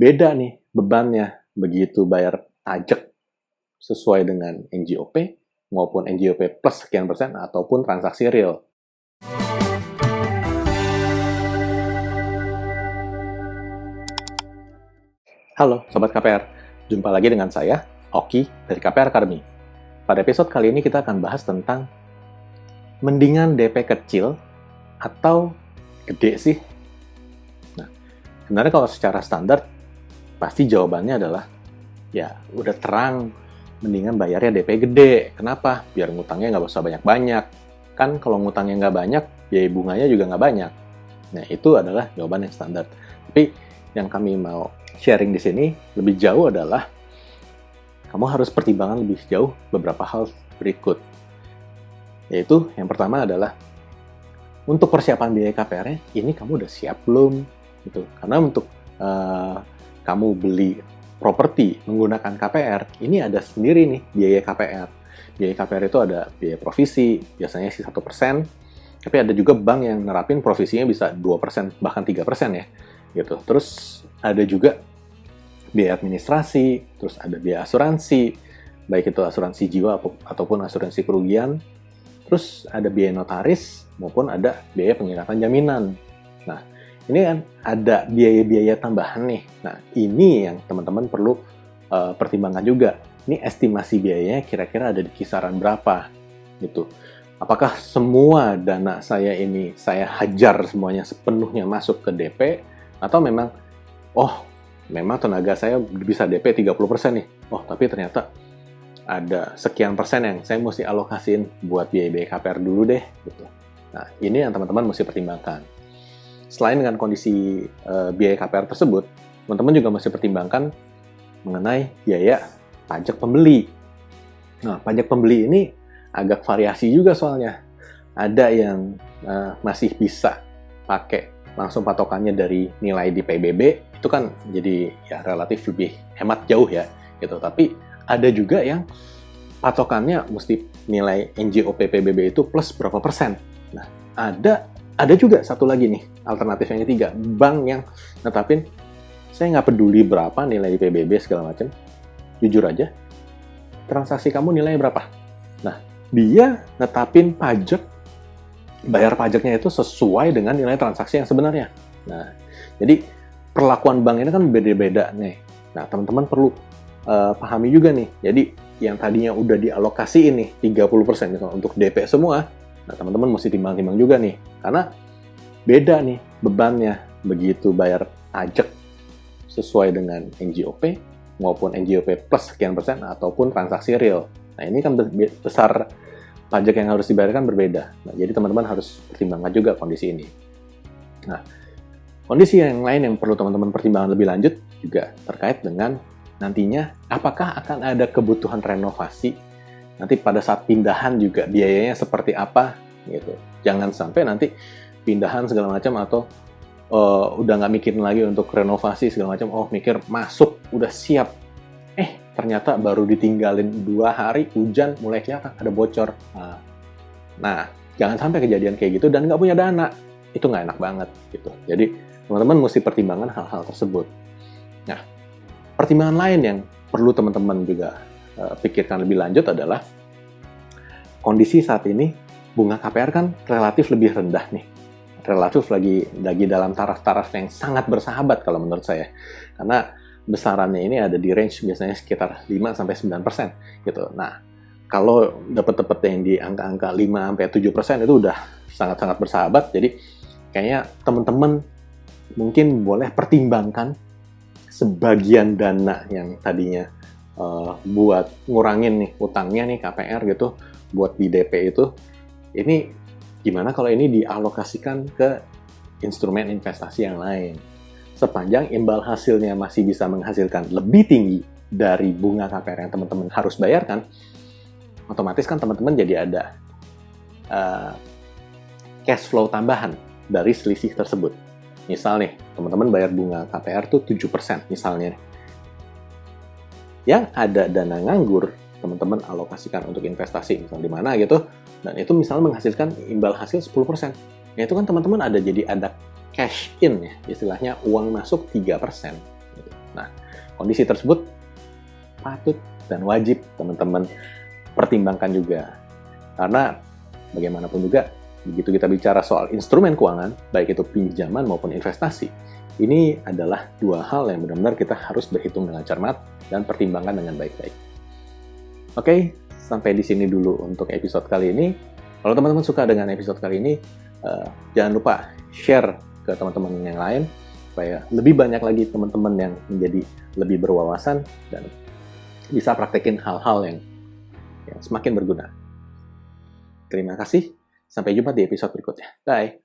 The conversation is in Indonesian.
beda nih bebannya begitu bayar pajak sesuai dengan NJOP maupun NJOP plus sekian persen ataupun transaksi real. Halo Sobat KPR, jumpa lagi dengan saya, Oki dari KPR Academy. Pada episode kali ini kita akan bahas tentang mendingan DP kecil atau gede sih? Nah, sebenarnya kalau secara standar, pasti jawabannya adalah ya udah terang, mendingan bayarnya DP gede. Kenapa? Biar ngutangnya nggak usah banyak-banyak. Kan kalau ngutangnya nggak banyak, biaya bunganya juga nggak banyak. Nah, itu adalah jawaban yang standar. Tapi yang kami mau sharing di sini lebih jauh adalah kamu harus pertimbangkan lebih jauh beberapa hal berikut. Yaitu yang pertama adalah untuk persiapan biaya KPR-nya, ini kamu udah siap belum? Gitu. Karena untuk kamu beli properti menggunakan KPR, ini ada sendiri nih biaya KPR. Biaya KPR itu ada biaya provisi, biasanya sih 1%, tapi ada juga bank yang nerapin provisinya bisa 2%, bahkan 3% ya. Gitu. Terus ada juga biaya administrasi, terus ada biaya asuransi, baik itu asuransi jiwa ataupun asuransi kerugian, terus ada biaya notaris maupun ada biaya pengikatan jaminan. Nah, ini kan ada biaya-biaya tambahan nih. Nah, ini yang teman-teman perlu pertimbangkan juga. Ini estimasi biayanya kira-kira ada di kisaran berapa gitu. Apakah semua dana saya ini saya hajar semuanya sepenuhnya masuk ke DP, atau memang memang tenaga saya bisa DP 30% nih. Tapi ternyata ada sekian persen yang saya mesti alokasiin buat biaya-biaya KPR dulu deh gitu. Nah, ini yang teman-teman mesti pertimbangkan. Selain dengan kondisi biaya KPR tersebut, teman-teman juga mesti pertimbangkan mengenai biaya pajak pembeli. Nah, pajak pembeli ini agak variasi juga soalnya. Ada yang masih bisa pakai langsung patokannya dari nilai di PBB, itu kan jadi ya relatif lebih hemat jauh ya gitu. Tapi ada juga yang patokannya mesti nilai NJOP PBB itu plus berapa persen. Nah, ada juga satu lagi nih, alternatif yang ketiga, bank yang netapin saya nggak peduli berapa nilai di PBB segala macam, jujur aja transaksi kamu nilainya berapa. Nah, dia netapin pajak, bayar pajaknya itu sesuai dengan nilai transaksi yang sebenarnya. Nah, jadi perlakuan bank ini kan beda-beda nih. Nah, teman-teman perlu pahami juga nih. Jadi, yang tadinya udah dialokasi ini 30% misalnya untuk DP semua, nah teman-teman mesti timbang-timbang juga nih. Karena beda nih bebannya begitu bayar pajak sesuai dengan NJOP maupun NJOP plus sekian persen ataupun transaksi real. Nah, ini kan besar pajak yang harus dibayarkan berbeda. Nah, jadi teman-teman harus pertimbangkan juga kondisi ini. Nah, kondisi yang lain yang perlu teman-teman pertimbangkan lebih lanjut juga terkait dengan nantinya apakah akan ada kebutuhan renovasi. Nanti pada saat pindahan juga biayanya seperti apa gitu. Jangan sampai nanti pindahan segala macam atau udah nggak mikirin lagi untuk renovasi segala macam. Mikir masuk udah siap. Ternyata baru ditinggalin 2 hari, hujan, mulai kelihatan ada bocor. Nah, jangan sampai kejadian kayak gitu dan nggak punya dana. Itu nggak enak banget, gitu. Jadi, teman-teman mesti pertimbangkan hal-hal tersebut. Nah, pertimbangan lain yang perlu teman-teman juga pikirkan lebih lanjut adalah kondisi saat ini, bunga KPR kan relatif lebih rendah nih. Relatif lagi dalam taraf-taraf yang sangat bersahabat kalau menurut saya. Karena besarannya ini ada di range biasanya sekitar 5-9% gitu. Nah, kalau dapat yang di angka-angka 5-7% itu udah sangat-sangat bersahabat. Jadi kayaknya teman-teman mungkin boleh pertimbangkan sebagian dana yang tadinya buat ngurangin nih utangnya nih KPR gitu, buat di DP itu, ini gimana kalau ini dialokasikan ke instrumen investasi yang lain. Sepanjang imbal hasilnya masih bisa menghasilkan lebih tinggi dari bunga KPR yang teman-teman harus bayarkan, otomatis kan teman-teman jadi ada cash flow tambahan dari selisih tersebut. Misal nih, teman-teman bayar bunga KPR tuh 7% misalnya. Yang ada dana nganggur, teman-teman alokasikan untuk investasi, misalnya di mana gitu, dan itu misalnya menghasilkan imbal hasil 10%. Ya itu kan teman-teman ada cash in ya, istilahnya uang masuk 3%. Nah, kondisi tersebut patut dan wajib teman-teman pertimbangkan juga. Karena bagaimanapun juga, begitu kita bicara soal instrumen keuangan, baik itu pinjaman maupun investasi, ini adalah dua hal yang benar-benar kita harus berhitung dengan cermat dan pertimbangkan dengan baik-baik. Oke, sampai di sini dulu untuk episode kali ini. Kalau teman-teman suka dengan episode kali ini, jangan lupa share ke teman-teman yang lain, supaya lebih banyak lagi teman-teman yang menjadi lebih berwawasan dan bisa praktekin hal-hal yang semakin berguna. Terima kasih, sampai jumpa di episode berikutnya. Bye!